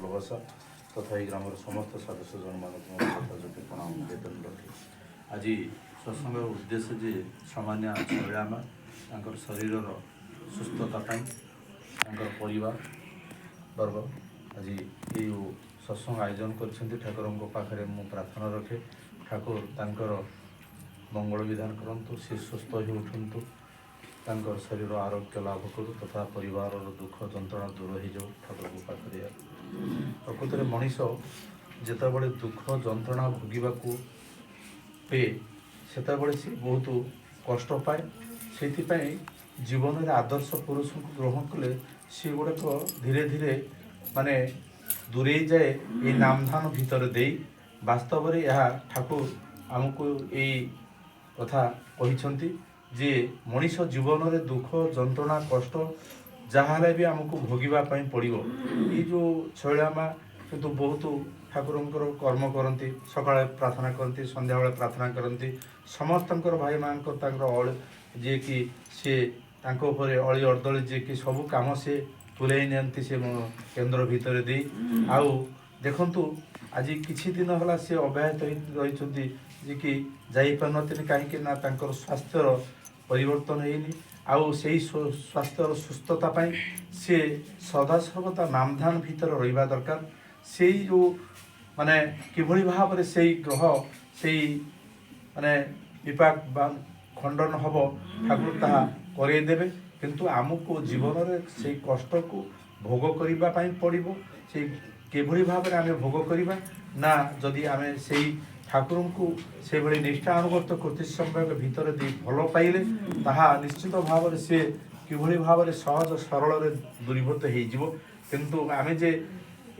प्रवासा तथा ये ग्राम समस्त सदस्य जन मानक प्रणाम निवेदन रखे आज सत्संग उद्देश्य जे सामान्य छायामा शरीर सुस्थता परिवार वर्ग आज ये सत्संग आयोजन कर ठाकुर पाखे मु प्रार्थना रखे ठाकुर तांकर मंगल विधान करंतु से सुस्थ हो उठंतु तांकर शरीर आरोग्य लाभ करू तथा परिवार दुख जंत्रणा दूर हो जाऊ ठाकुर पाखे प्रकृत में मनीष जितेबाला दुख जंत्रणा भोगवाक पे से सी बहुत कष्ट पाए से जीवन में आदर्श पुरुष को ग्रहण कले सी गुड़ाक धीरे धीरे माने दूरे जाए ये नामधान भितर दे वास्तव में यह ठाकुर आमको यही कथा कहते जे मनीष जीवन में दुख जंत्रणा कष्ट जहाँ भी आमको भोगवाई पड़ो ये जो शैलामा किंतु बहुत ठाकुर कर्म करती सकाଳେ प्रार्थना करती संध्या बेले प्रार्थना करती समस्त भाई मान जी कि सी अली अर्दली जी कि सबू कम से तुले नि से केन्द्र भितर दे आउ देखु आज किछि दिन है सी अव्याहत रही जे कि जापार कहीं स्वास्थ्यर परिवर्तन होनी आउ से स्वास्थ्यर सुस्थता सी सदा सर्वदा नामधान भितर रहा दरकार से जो माने किभली भाव में से ग्रह से माने विपाक खंडन हम ठाकुर ताहा करदेवे किंतु आमको जीवन में से कष्ट को भोग करने पड़ो से किभली भाव में आम भोग करवा ना जदि आम से ठाकुर को से भली निष्ठा अनुगत कृति समय भितर दे भल पाइले ताहा निश्चित भाव में सी किभली भाव में सहज सरल दूरीभूत हो किंतु आम जे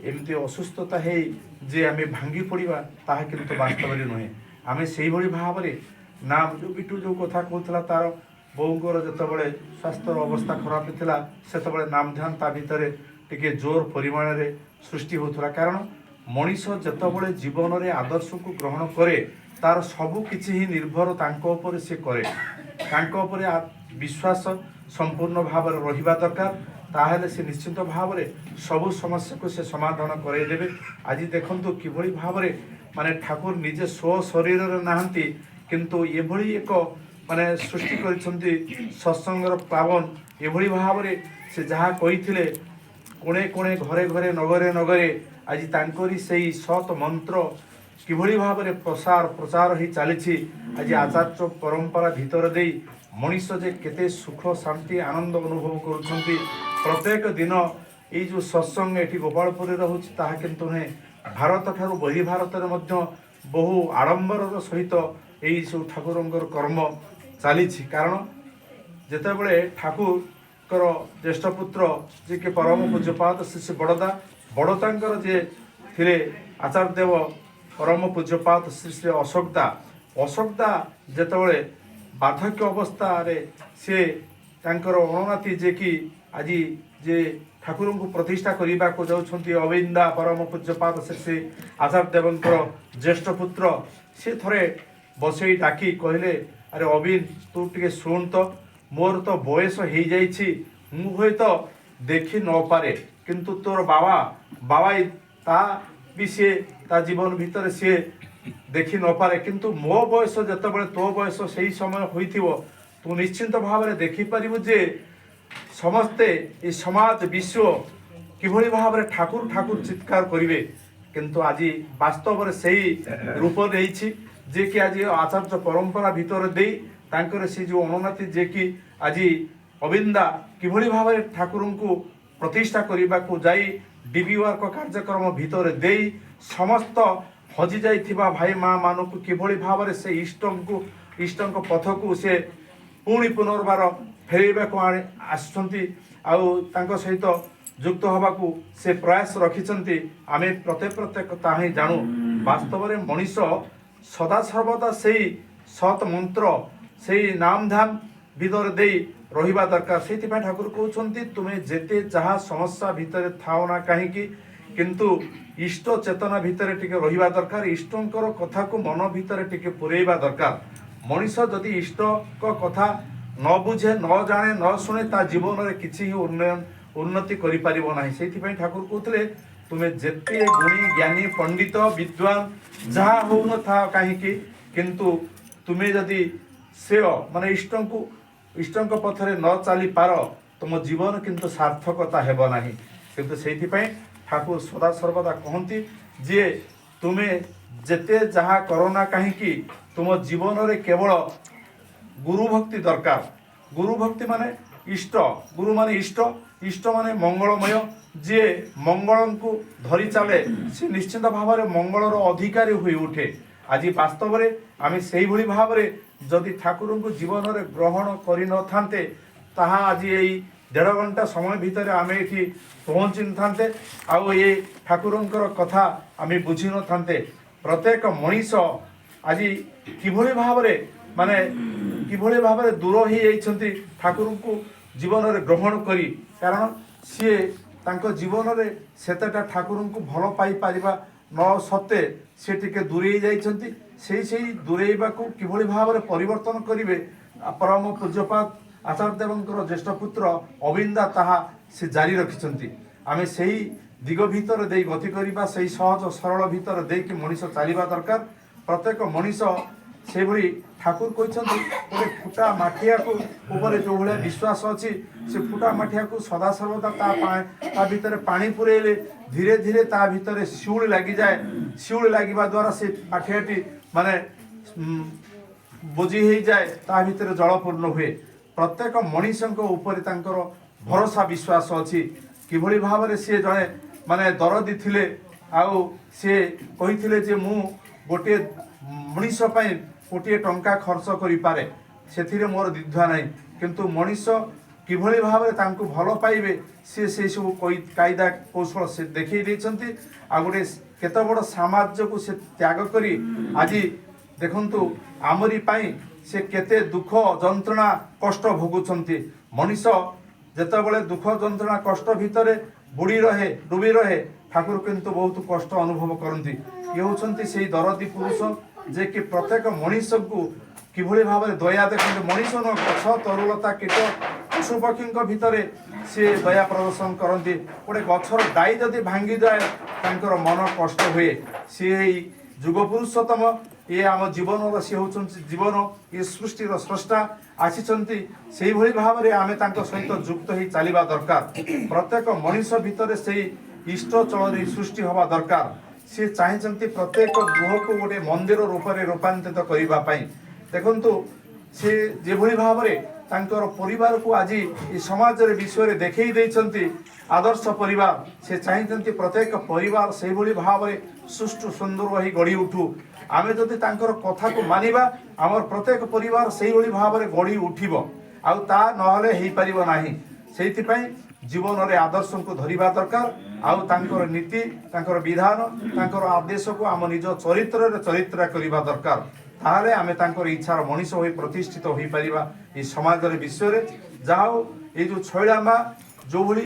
एमती असुस्थता है जे आम भांगी पड़ा ताहा किंतु वास्तव में नुहे आम से भाव में ना जो बिटू जो कथा कहला तार बोर जिते स्वास्थ्य अवस्था खराब था से नाम ध्यान ता भितर टिके जोर परिमाण में सृष्टि होता कारण मनीष जितेबाला जीवन में आदर्श को ग्रहण करे तार सबू किछि ही निर्भर तांको से करे तांको विश्वास संपूर्ण भाव रहिबा दरकार ताहले से निश्चित भाव में सबू समस्या को से समाधान करदेवे आज देखंतु किभली भाव में माने ठाकुर निजे स्व शरीर नाहंती किंतु एभली एक माने सृष्टि करिसंती सत्संगर पावन एभली भाव में से जहाँ कही कोणे कोणे घरे घरे नगरे नगरे आज तांकरी सही सत मंत्र किभली भाव में प्रसार प्रचार ही चली आज आचार्य परंपरा भितर दे मनीष जे केते सुख शांति आनंद अनुभव करुछंती प्रत्येक दिन ये जो सत्संग ये गोपालपुर रोचे ताहा किंतु नुहे भारत ठारू बहि भारत में बहु आडंबर सहित यही सब ठाकुर कर्म चली कारण जितेबाला ठाकुर ज्येष्ठ पुत्र जी के परम पूज्यपाद श्री बड़दा बड़दांकर जे थिले आचार्य देव परम पूज्यपाद श्री श्री अशोकदा जितेबाला बार्धक्य अवस्था सी अणनाती जे कि आज जे ठाकुर को प्रतिष्ठा करने को जाऊँच अविंदा परम पूज्यपाद श्री श्री आचार्य देवंकर ज्येष्ठ पुत्र सी थरे बसई डाकी कहले अरे अविन तू टे शुण तो मोर तो बयस हो जाइछि मु हे तो देखी न पारे किंतु तोर बाबा बाबा ता भी सी ता जीवन भितर सी देखी न पारे किंतु मो बयस जितेबाला तो बयस से समय होइथिवो तू निश्चिंत भाव में देखिपर जे समस्ते ये समाज विश्व किभली भाव में ठाकुर ठाकुर चित्कार करेंगे किंतु आज वास्तव में से रूप नहीं जे कि आज आचार्य परंपरा भितर दे तांकर से जो अणनाती जे कि आज अविंदा किभली भाव में ठाकुर को प्रतिष्ठा करने को जाई डीबीआर कार्यक्रम भितर दे समस्त हजि जाइथिबा भाई माँ मान को किभली भाव में से इष्ट पथ को से पुणी पुनर्बार फेरैबाक आसुछंती आउ सहित युक्त होबाकू से प्रयास रखिछंती आमे प्रत्येक ताही जानू वास्तव में मनीष सदा सर्वदा से सत मंत्र से नाम ध्यान भितर दे रहिबा दरकार से ठाकुर कहते तुम्हें जेते जहाँ समस्या भितर थाओ ना कहीं किंतु इष्ट चेतना भितर टिके रहिबा दरकार इष्टंकर कथा को मन भितर टिके पुरेबा दरकार मनीष जदि इष्ट को कथा न बुझे न जाने न शुणे ता जीवन में किसी ही उन्नति करि परिबो नाही से ठाकुर कहते ତୁମେ ଯେତେ ଗୁଣୀ ଜ୍ଞାନୀ ପଣ୍ଡିତ ବିଦ୍ୱାନ ଯାହା ହଉନଥାଅ କାହିଁକି, କିନ୍ତୁ ତୁମେ ଯଦି ସେୟ ମାନେ ଇଷ୍ଟଙ୍କ ପଥରେ ନ ଚାଲିପାର ତୁମ ଜୀବନ କିନ୍ତୁ ସାର୍ଥକତା ହେବ ନାହିଁ। କିନ୍ତୁ ସେଇଥିପାଇଁ ଠାକୁର ସଦାସର୍ବଦା କହନ୍ତି ଯେ ତୁମେ ଯେତେ ଯାହା କର ନା କାହିଁକି ତୁମ ଜୀବନରେ କେବଳ ଗୁରୁ ଭକ୍ତି ଦରକାର। ଗୁରୁ ଭକ୍ତି ମାନେ ଇଷ୍ଟ, ଗୁରୁ ମାନେ ଇଷ୍ଟ ମାନେ ମଙ୍ଗଳମୟ। ଯିଏ ମଙ୍ଗଳଙ୍କୁ ଧରି ଚାଲେ ସେ ନିଶ୍ଚିନ୍ତ ଭାବରେ ମଙ୍ଗଳର ଅଧିକାରୀ ହୋଇ ଉଠେ। ଆଜି ବାସ୍ତବରେ ଆମେ ସେଇଭଳି ଭାବରେ ଯଦି ଠାକୁରଙ୍କୁ ଜୀବନରେ ଗ୍ରହଣ କରିନଥାନ୍ତେ ତାହା ଆଜି ଏଇ 1.5 ଘଣ୍ଟା ସମୟ ଭିତରେ ଆମେ ଏଠି ପହଞ୍ଚି ନଥାନ୍ତେ, ଆଉ ଏ ଠାକୁରଙ୍କର କଥା ଆମେ ବୁଝିନଥାନ୍ତେ। ପ୍ରତ୍ୟେକ ମଣିଷ ଆଜି କିଭଳି ଭାବରେ ଦୂର ହେଇଯାଇଛନ୍ତି ଠାକୁରଙ୍କୁ ଜୀବନରେ ଗ୍ରହଣ କରି, କାରଣ ସିଏ ତାଙ୍କ ଜୀବନରେ ସେତେଟା ଠାକୁରଙ୍କୁ ଭଲ ପାଇପାରିବା ନ ସତ୍ତ୍ୱେ ସେ ଟିକେ ଦୂରେଇ ଯାଇଛନ୍ତି। ସେଇ ଦୂରେଇବାକୁ କିଭଳି ଭାବରେ ପରିବର୍ତ୍ତନ କରିବେ, ପରମ ପୂଜ୍ୟପାଦ ଆଚାର୍ଯ୍ୟ ଦେବଙ୍କର ଜ୍ୟେଷ୍ଠ ପୁତ୍ର ଅବିନ୍ଦା ତାହା ସେ ଜାରି ରଖିଛନ୍ତି। ଆମେ ସେଇ ଦିଗ ଭିତରେ ଦେଇ ଗତି କରିବା, ସେଇ ସହଜ ସରଳ ଭିତରେ ଦେଇକି ମଣିଷ ଚାଲିବା ଦରକାର। ପ୍ରତ୍ୟେକ ମଣିଷ ସେଭଳି ଠାକୁର କହିଛନ୍ତି ଗୋଟେ ଫୁଟା ମାଠିଆକୁ ଉପରେ ଯେଉଁ ଭଳିଆ ବିଶ୍ୱାସ ଅଛି, ସେ ଫୁଟା ମାଠିଆକୁ ସଦାସର୍ବଦା ତା ଭିତରେ ପାଣି ପୁରେଇଲେ ଧୀରେ ଧୀରେ ତା ଭିତରେ ଶିଉଳି ଲାଗିଯାଏ। ଶିଉଳି ଲାଗିବା ଦ୍ୱାରା ସେ ମାଠିଆଟି ମାନେ ବୋଝି ହେଇଯାଏ, ତା ଭିତରେ ଜଳପୂର୍ଣ୍ଣ ହୁଏ। ପ୍ରତ୍ୟେକ ମଣିଷଙ୍କ ଉପରେ ତାଙ୍କର ଭରସା ବିଶ୍ୱାସ ଅଛି। କିଭଳି ଭାବରେ ସିଏ ଜଣେ ମାନେ ଦରଦୀ ଥିଲେ, ଆଉ ସିଏ କହିଥିଲେ ଯେ ମୁଁ ଗୋଟିଏ ମଣିଷ ପାଇଁ 1 ଟଙ୍କା ଖର୍ଚ୍ଚ କରିପାରେ, ସେଥିରେ ମୋର ଦ୍ୱିଧା ନାହିଁ। କିନ୍ତୁ ମଣିଷ କିଭଳି ଭାବରେ ତାଙ୍କୁ ଭଲ ପାଇବେ ସିଏ ସେସବୁ କାଇଦା କୌଶଳ ସେ ଦେଖେଇ ଦେଇଛନ୍ତି। ଆଉ ଗୋଟେ କେତେ ବଡ଼ ସାମ୍ରାଜ୍ୟକୁ ସେ ତ୍ୟାଗ କରି ଆଜି ଦେଖନ୍ତୁ ଆମରି ପାଇଁ ସେ କେତେ ଦୁଃଖ ଯନ୍ତ୍ରଣା କଷ୍ଟ ଭୋଗୁଛନ୍ତି। ମଣିଷ ଯେତେବେଳେ ଦୁଃଖ ଯନ୍ତ୍ରଣା କଷ୍ଟ ଭିତରେ ଡୁବି ରହେ, ଠାକୁର କିନ୍ତୁ ବହୁତ କଷ୍ଟ ଅନୁଭବ କରନ୍ତି। ଇଏ ହେଉଛନ୍ତି ସେଇ ଦରଦୀ ପୁରୁଷ ଯେ କି ପ୍ରତ୍ୟେକ ମଣିଷକୁ କିଭଳି ଭାବରେ ଦୟା ଦେଖନ୍ତି। ମଣିଷ ନୁହଁ, ଗଛ ତରୁଲତା କୀଟ ପଶୁପକ୍ଷୀଙ୍କ ଭିତରେ ସିଏ ଦୟା ପ୍ରଦର୍ଶନ କରନ୍ତି। ଗୋଟେ ଗଛର ଡାଇ ଯଦି ଭାଙ୍ଗିଯାଏ ତାଙ୍କର ମନ କଷ୍ଟ ହୁଏ। ସିଏ ଏଇ ଯୁଗ ପୁରୁଷୋତ୍ତମ, ଇଏ ଆମ ଜୀବନର ସିଏ ହେଉଛନ୍ତି ଜୀବନ, ଇଏ ସୃଷ୍ଟିର ସ୍ରଷ୍ଟା ଆସିଛନ୍ତି। ସେଇଭଳି ଭାବରେ ଆମେ ତାଙ୍କ ସହିତ ଯୁକ୍ତ ହେଇ ଚାଲିବା ଦରକାର। ପ୍ରତ୍ୟେକ ମଣିଷ ଭିତରେ ସେଇ ଇଷ୍ଟ ଚଳନୀ ସୃଷ୍ଟି ହେବା ଦରକାର। ସିଏ ଚାହିଁଛନ୍ତି ପ୍ରତ୍ୟେକ ଗୃହକୁ ଗୋଟେ ମନ୍ଦିର ରୂପରେ ରୂପାନ୍ତରିତ କରିବା ପାଇଁ। ଦେଖନ୍ତୁ ସେ ଯେଭଳି ଭାବରେ ତାଙ୍କର ପରିବାରକୁ ଆଜି ଏ ସମାଜରେ ବିଶ୍ୱରେ ଦେଖେଇ ଦେଇଛନ୍ତି ଆଦର୍ଶ ପରିବାର, ସେ ଚାହିଁଛନ୍ତି ପ୍ରତ୍ୟେକ ପରିବାର ସେଇଭଳି ଭାବରେ ସୁଷ୍ଠୁ ସୁନ୍ଦର ହୋଇ ଗଢ଼ି ଉଠୁ। ଆମେ ଯଦି ତାଙ୍କର କଥାକୁ ମାନିବା ଆମର ପ୍ରତ୍ୟେକ ପରିବାର ସେଇଭଳି ଭାବରେ ଗଢ଼ି ଉଠିବ, ଆଉ ତା ନହେଲେ ହେଇପାରିବ ନାହିଁ। ସେଇଥିପାଇଁ ଜୀବନରେ ଆଦର୍ଶଙ୍କୁ ଧରିବା ଦରକାର, ଆଉ ତାଙ୍କର ନୀତି, ତାଙ୍କର ବିଧାନ, ତାଙ୍କର ଆଦେଶକୁ ଆମ ନିଜ ଚରିତ୍ର କରିବା ଦରକାର। ତାହେଲେ ଆମେ ତାଙ୍କର ଇଚ୍ଛାର ମଣିଷ ହୋଇ ପ୍ରତିଷ୍ଠିତ ହୋଇପାରିବା ଏ ସମାଜରେ ବିଶ୍ୱରେ। ଯାହା ହଉ, ଏଇ ଯେଉଁ ଛଇଳା ମା ଯେଉଁଭଳି